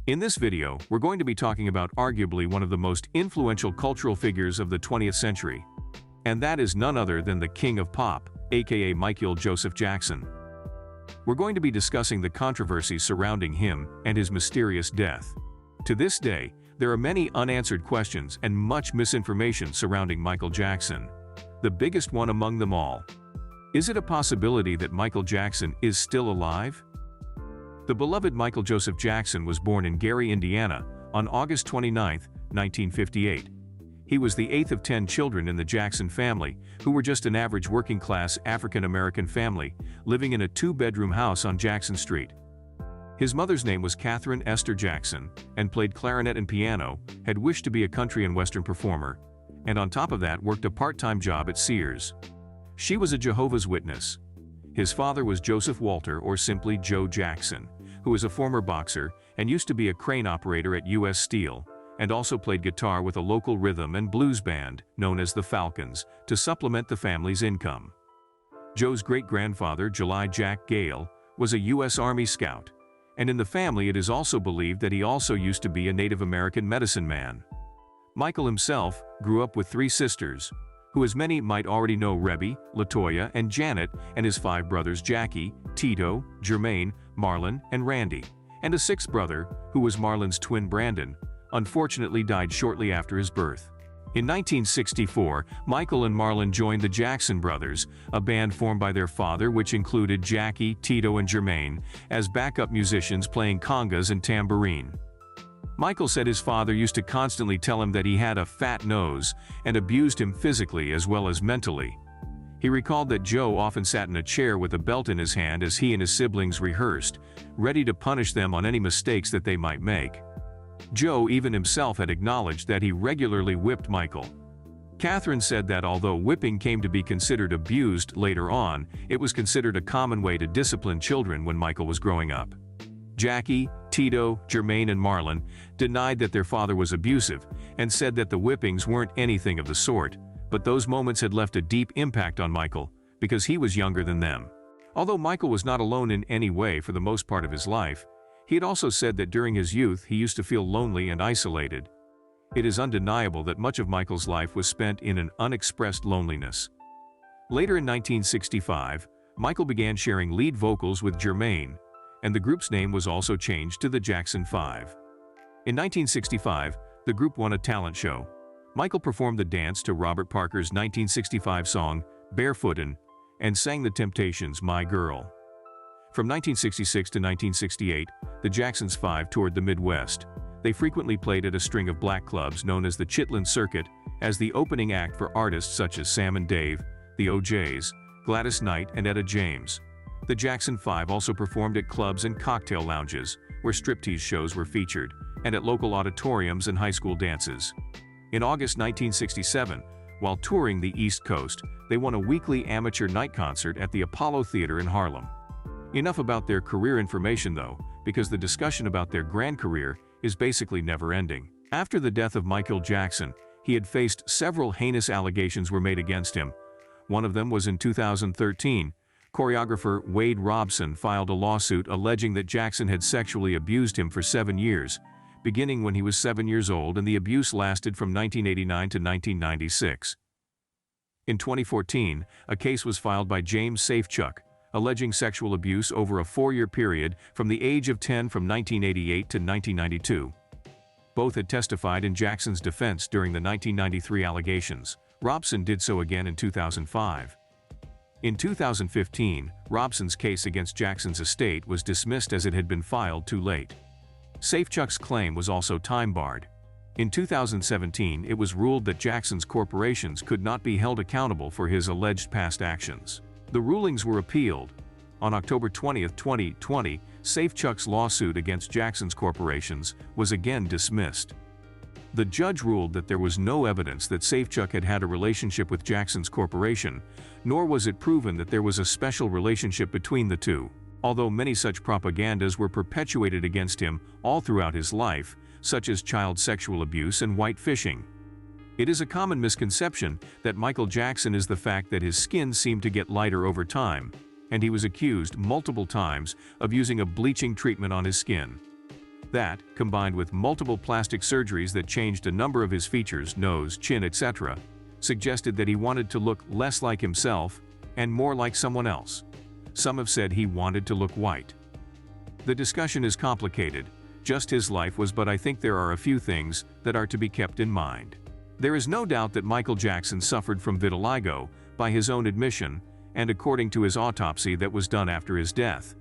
In this video, we're going to be talking about arguably one of the most influential cultural figures of the 20th century. And that is none other than the King of Pop, aka Michael Joseph Jackson. We're going to be discussing the controversies surrounding him and his mysterious death. To this day, there are many unanswered questions and much misinformation surrounding Michael Jackson. The biggest one among them all. Is it a possibility that Michael Jackson is still alive? The beloved Michael Joseph Jackson was born in Gary, Indiana, on August 29, 1958. He was the 8th of 10 children in the Jackson family, who were just an average working-class African-American family, living in a two-bedroom house on Jackson Street. His mother's name was Catherine Esther Jackson, and played clarinet and piano, had wished to be a country and western performer, and on top of that worked a part-time job at Sears. She was a Jehovah's Witness. His father was Joseph Walter, or simply Joe Jackson, who is a former boxer and used to be a crane operator at U.S. Steel, and also played guitar with a local rhythm and blues band known as the Falcons to supplement the family's income. Joe's great-grandfather, July Jack Gale, was a U.S. Army scout, and in the family it is also believed that he also used to be a Native American medicine man. Michael himself grew up with 3 sisters, who as many might already know Rebby, Latoya, and Janet, and his 5 brothers Jackie, Tito, Jermaine, Marlon, and Randy, and a 6th brother, who was Marlon's twin Brandon, unfortunately died shortly after his birth. In 1964, Michael and Marlon joined the Jackson Brothers, a band formed by their father which included Jackie, Tito, and Jermaine, as backup musicians playing congas and tambourine. Michael said his father used to constantly tell him that he had a fat nose and abused him physically as well as mentally. He recalled that Joe often sat in a chair with a belt in his hand as he and his siblings rehearsed, ready to punish them on any mistakes that they might make. Joe even himself had acknowledged that he regularly whipped Michael. Catherine said that although whipping came to be considered abused later on, it was considered a common way to discipline children when Michael was growing up. Jackie, Tito, Jermaine, and Marlon denied that their father was abusive and said that the whippings weren't anything of the sort, but those moments had left a deep impact on Michael because he was younger than them. Although Michael was not alone in any way for the most part of his life, he had also said that during his youth he used to feel lonely and isolated. It is undeniable that much of Michael's life was spent in an unexpressed loneliness. Later in 1965, Michael began sharing lead vocals with Jermaine, and the group's name was also changed to the Jackson 5. In 1965, the group won a talent show. Michael performed the dance to Robert Parker's 1965 song, Barefootin', and sang The Temptations' My Girl. From 1966 to 1968, the Jacksons 5 toured the Midwest. They frequently played at a string of black clubs known as the Chitlin Circuit as the opening act for artists such as Sam and Dave, the O'Jays, Gladys Knight, and Etta James. The Jackson 5 also performed at clubs and cocktail lounges, where striptease shows were featured, and at local auditoriums and high school dances. In August 1967, while touring the East Coast, they won a weekly amateur night concert at the Apollo Theater in Harlem. Enough about their career information though, because the discussion about their grand career is basically never-ending. After the death of Michael Jackson, he had faced several heinous allegations were made against him. One of them was in 2013. Choreographer Wade Robson filed a lawsuit alleging that Jackson had sexually abused him for 7 years, beginning when he was 7 years old, and the abuse lasted from 1989 to 1996. In 2014, a case was filed by James Safechuck, alleging sexual abuse over a 4-year period from the age of 10 from 1988 to 1992. Both had testified in Jackson's defense during the 1993 allegations. Robson did so again in 2005. In 2015, Robson's case against Jackson's estate was dismissed as it had been filed too late. Safechuck's claim was also time-barred. In 2017, it was ruled that Jackson's corporations could not be held accountable for his alleged past actions. The rulings were appealed. On October 20, 2020, Safechuck's lawsuit against Jackson's corporations was again dismissed. The judge ruled that there was no evidence that Safechuck had had a relationship with Jackson's corporation, nor was it proven that there was a special relationship between the two. Although many such propagandas were perpetuated against him all throughout his life, such as child sexual abuse and white fishing. It is a common misconception that Michael Jackson is the fact that his skin seemed to get lighter over time, and he was accused multiple times of using a bleaching treatment on his skin. That, combined with multiple plastic surgeries that changed a number of his features, nose, chin, etc., suggested that he wanted to look less like himself and more like someone else. Some have said he wanted to look white. The discussion is complicated. Just his life was, but I think there are a few things that are to be kept in mind. There is no doubt that Michael Jackson suffered from vitiligo, by his own admission, and according to his autopsy that was done after his death.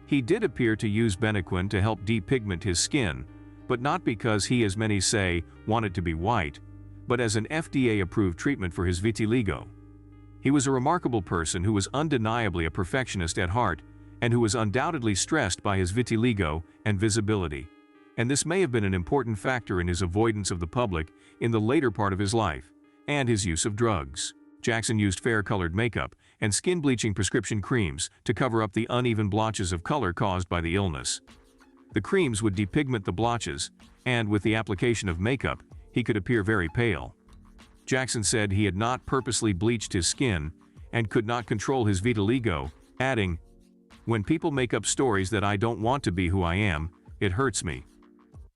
He did appear to use Benequin to help depigment his skin, but not because he, as many say, wanted to be white, but as an FDA-approved treatment for his vitiligo. He was a remarkable person who was undeniably a perfectionist at heart and who was undoubtedly stressed by his vitiligo and visibility. And this may have been an important factor in his avoidance of the public in the later part of his life, and his use of drugs. Jackson used fair-colored makeup and skin-bleaching prescription creams to cover up the uneven blotches of color caused by the illness. The creams would depigment the blotches, and with the application of makeup, he could appear very pale. Jackson said he had not purposely bleached his skin and could not control his vitiligo, adding, "When people make up stories that I don't want to be who I am, it hurts me."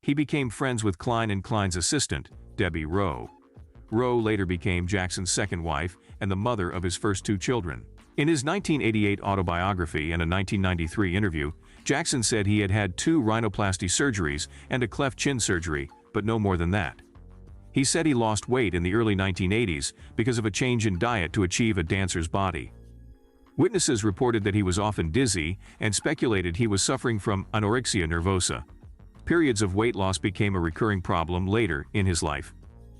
He became friends with Klein & Klein's assistant, Debbie Rowe. Rowe later became Jackson's second wife and the mother of his first two children. In his 1988 autobiography and a 1993 interview, Jackson said he had had 2 rhinoplasty surgeries and a cleft chin surgery, but no more than that. He said he lost weight in the early 1980s because of a change in diet to achieve a dancer's body. Witnesses reported that he was often dizzy and speculated he was suffering from anorexia nervosa. Periods of weight loss became a recurring problem later in his life.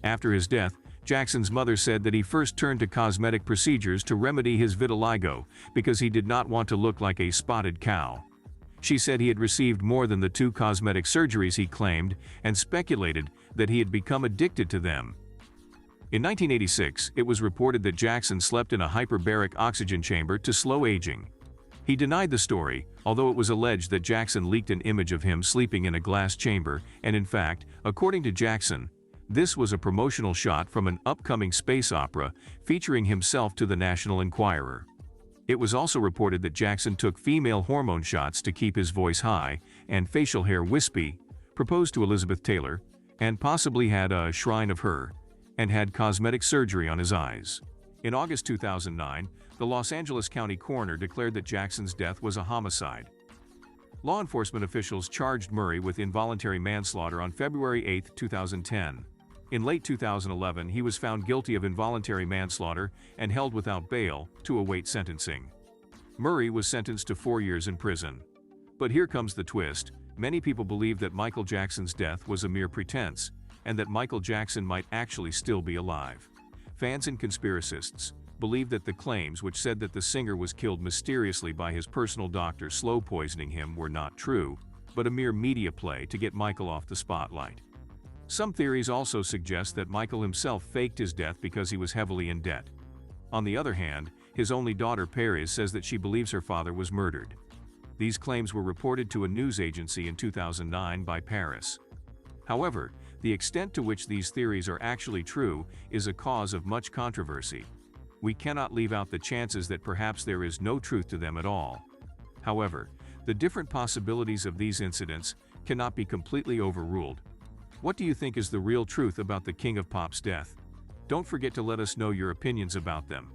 After his death, Jackson's mother said that he first turned to cosmetic procedures to remedy his vitiligo because he did not want to look like a spotted cow. She said he had received more than the 2 cosmetic surgeries he claimed and speculated that he had become addicted to them. In 1986, it was reported that Jackson slept in a hyperbaric oxygen chamber to slow aging. He denied the story, although it was alleged that Jackson leaked an image of him sleeping in a glass chamber, and in fact, according to Jackson, this was a promotional shot from an upcoming space opera featuring himself to the National Enquirer. It was also reported that Jackson took female hormone shots to keep his voice high and facial hair wispy, proposed to Elizabeth Taylor, and possibly had a shrine of her, and had cosmetic surgery on his eyes. In August 2009, the Los Angeles County coroner declared that Jackson's death was a homicide. Law enforcement officials charged Murray with involuntary manslaughter on February 8, 2010. In late 2011, he was found guilty of involuntary manslaughter and held without bail to await sentencing. Murray was sentenced to 4 years in prison. But here comes the twist. Many people believe that Michael Jackson's death was a mere pretense, and that Michael Jackson might actually still be alive. Fans and conspiracists believe that the claims which said that the singer was killed mysteriously by his personal doctor slow poisoning him were not true, but a mere media play to get Michael off the spotlight. Some theories also suggest that Michael himself faked his death because he was heavily in debt. On the other hand, his only daughter Paris says that she believes her father was murdered. These claims were reported to a news agency in 2009 by Paris. However, the extent to which these theories are actually true is a cause of much controversy. We cannot leave out the chances that perhaps there is no truth to them at all. However, the different possibilities of these incidents cannot be completely overruled. What do you think is the real truth about the King of Pop's death? Don't forget to let us know your opinions about them.